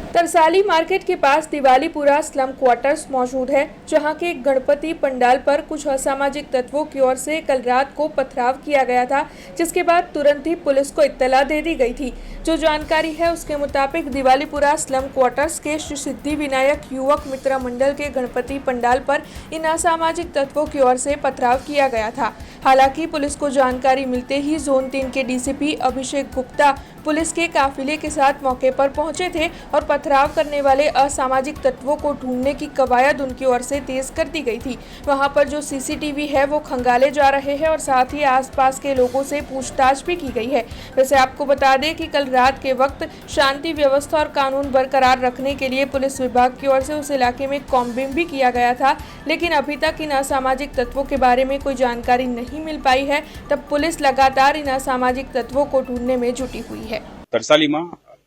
Tarsali market के पास Diwalipura slum quarters मौजूद है, जहां के गणपति पंडाल पर कुछ असामाजिक तत्वों की ओर से कल रात को पथराव किया गया था, जिसके बाद तुरंत ही पुलिस को इत्तला दे दी गई थी। जो जानकारी है उसके मुताबिक दिवालीपुरा स्लम क्वार्टर्स के श्री सिद्धि विनायक युवक मित्र मंडल के गणपति पंडाल पर इन असामाजिक तत्वों की ओर से पथराव किया गया था। हालांकि पुलिस को जानकारी मिलते ही जोन 3 के डीसीपी अभिषेक गुप्ता पुलिस के काफिले के साथ मौके पर पहुंचे थे और पथराव करने वाले असामाजिक तत्वों को ढूंढने की कवायद उनकी ओर से तेज कर दी गई थी। वहां पर जो सीसीटीवी है वो खंगाले जा रहे हैं और साथ ही आसपास के लोगों से पूछताछ भी की गई है। वैसे आपको बता दें कि कल रात के वक्त शांति व्यवस्था और कानून बरकरार रखने के लिए पुलिस विभाग की ओर से उस इलाके में कॉम्बिंग भी किया गया था, लेकिन अभी तक इन असामाजिक तत्वों के बारे में कोई जानकारी नहीं मिल पाई है। तब पुलिस लगातार इन असामाजिक तत्वों को ढूंढने में जुटी हुई है। तरसालीમાં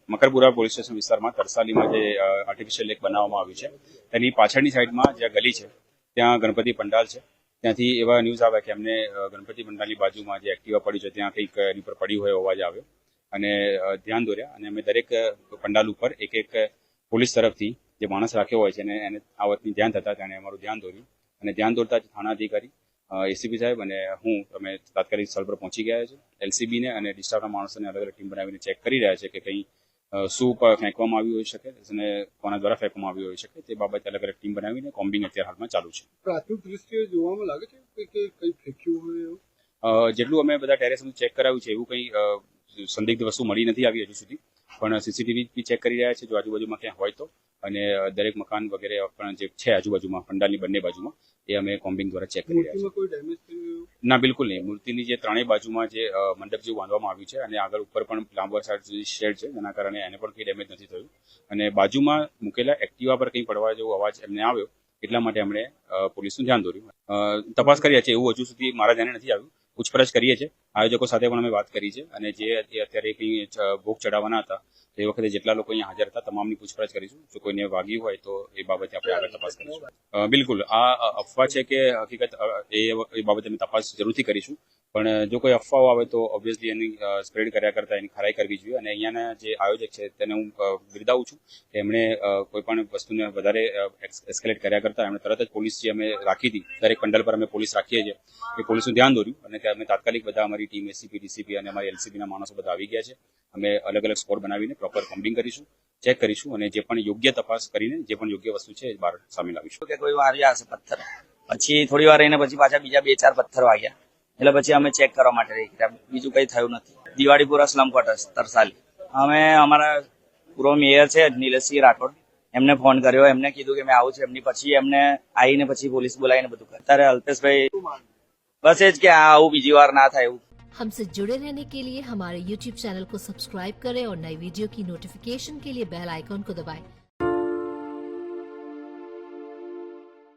મકરપુરા પોલીસ સ્ટેશન વિસ્તારમાં તરસાલીમાં જે આર્ટિફિશિયલ લેક બનાવવામાં આવ્યું છે તેની પાછળની સાઈડમાં જે ગલી છે ત્યાં ગણપતિ પંડાલ છે, ત્યાંથી એવા ન્યૂઝ આવ્યા કે અમને ગણપતિ પંડાલની બાજુમાં જે એક્ટિવા પડી છે ત્યાં કંઈક એની પર પડી હોય અવાજ આવ્યો અને ધ્યાન દોર્યા અને અમે દરેક પંડાલ ઉપર એક એક પોલીસ તરફથી જે માણસ રાખ્યો હોય છે અને એને આ વાતની ધ્યાન થતા તેણે અમારું ધ્યાન દોર્યું અને ધ્યાન દોરતા થાણા અધિકારી એસીપી સાહેબ અને હું અમે તાત્કાલિક સ્થળ પર પહોંચી ગયા છે। એલસીબી ને અને ડિસ્ટાફના માણસોને અલગ અલગ ટીમ બનાવીને ચેક કરી રહ્યા છે કે કંઈ શું ફેંકવામાં આવ્યું હોઈ શકે અને કોના દ્વારા ફેંકવામાં આવ્યું હોઈ શકે તે બાબતે અલગ અલગ ટીમ બનાવીને કોમ્બિંગ અત્યારે હાલમાં ચાલુ છે। પ્રાથમિક દૃષ્ટિએ જોવામાં લાગે છે કે કંઈ ફેંક્યું હોય એવું? જેટલું અમે બધા ટેરેસનું ચેક કરાવ્યું છે એવું કંઈ સંદિગ્ધ વસ્તુ મળી નથી આવી હજુ સુધી, પણ સીસીટીવી બી ચેક કરી રહ્યા છે જો આજુબાજુમાં ક્યાં હોય તો, અને દરેક મકાન વગેરે પણ જે છે આજુબાજુમાં પંડાલની બંને બાજુમાં એ અમે કોમ્બિંગ દ્વારા ચેક કરી રહ્યા છીએ। કોઈ ડેમેજ થયું? ના, બિલકુલ નહીં। મૂર્તિની જે ત્રણેય બાજુમાં જે મંડપ જેવું બાંધવામાં આવ્યું છે અને આગળ ઉપર પણ લાંબા શેડ છે જેના કારણે એને પણ કંઈ ડેમેજ નથી થયું અને બાજુમાં મૂકેલા એક્ટિવા પર કંઈ પડવા જેવો અવાજ એમને આવ્યો એટલા માટે એમણે પોલીસનું ધ્યાન દોર્યું। તપાસ કરી છે, એવું હજુ સુધી મારા ધ્યાને નથી આવ્યું। પૂછપરછ કરીએ છીએ, આયોજકો સાથે પણ અમે વાત કરી છે અને જે અત્યારે કંઈ ભોગ ચડાવવાના હતા તે વખતે જેટલા લોકો અહીંયા હાજર હતા તમામની પૂછપરછ કરીશું। જો કોઈને વાગ્યું હોય તો એ બાબતે આપણે આગળ તપાસ કરીશું। બિલકુલ આ અફવા છે કે હકીકત એ બાબતે અમે તપાસ જરૂરથી કરીશું, પણ જો કોઈ અફવાઓ આવે તો ઓબ્વિયસલી એની સ્પ્રેડ કર્યા કરતાં એની ખરાઈ કરવી જોઈએ અને અહીંયાના જે આયોજક છે તેને હું બિરદાવું છું કે એમણે કોઈ પણ વસ્તુને વધારે એસ્કેલેટ કર્યા કરતાં એમણે તરત જ પોલીસ જે અમે રાખી હતી, દરેક પંડાલ પર અમે પોલીસ રાખીએ છીએ, એ પોલીસનું ધ્યાન દોર્યું અને અમે તાત્કાલિક બધા અમારી ટીમ એસીપી ડીસીપી અને અમારી એલસીબીના માણસો બધા આવી ગયા છે। અમે અલગ અલગ સ્કોર બનાવીને પ્રોપર કોમ્બિંગ કરીશું, ચેક કરીશું અને જે પણ યોગ્ય તપાસ કરીને જે પણ યોગ્ય વસ્તુ છે એ બહાર સામે લાવીશું। કે કોઈ વાર્યા હશે પથ્થર, પછી થોડી વાર રહીને પછી પાછા બીજા 2-4 પથ્થર વાગ્યા એટલે પછી અમે ચેક કરવા માટે રહી ગયા, બીજું કંઈ થયું નથી। દિવાળીપુરા સ્લમ ક્વાર્ટર્સ તરસાલી અમે અમારા પૂર્વ મેયર છે નિલેશસિંહ રાઠોડ, એમને ફોન કર્યો, એમને કીધું કે મેં આવું છું, એમની પછી એમને આવીને પછી પોલીસ બોલાવીને બધું કરે। ત્યારે અલ્પેશભાઈ बस एज क्या आऊ बीजी बार ना था। हमसे जुड़े रहने के लिए हमारे YouTube चैनल को सब्सक्राइब करें और नई वीडियो की नोटिफिकेशन के लिए बेल आइकॉन को दबाएं।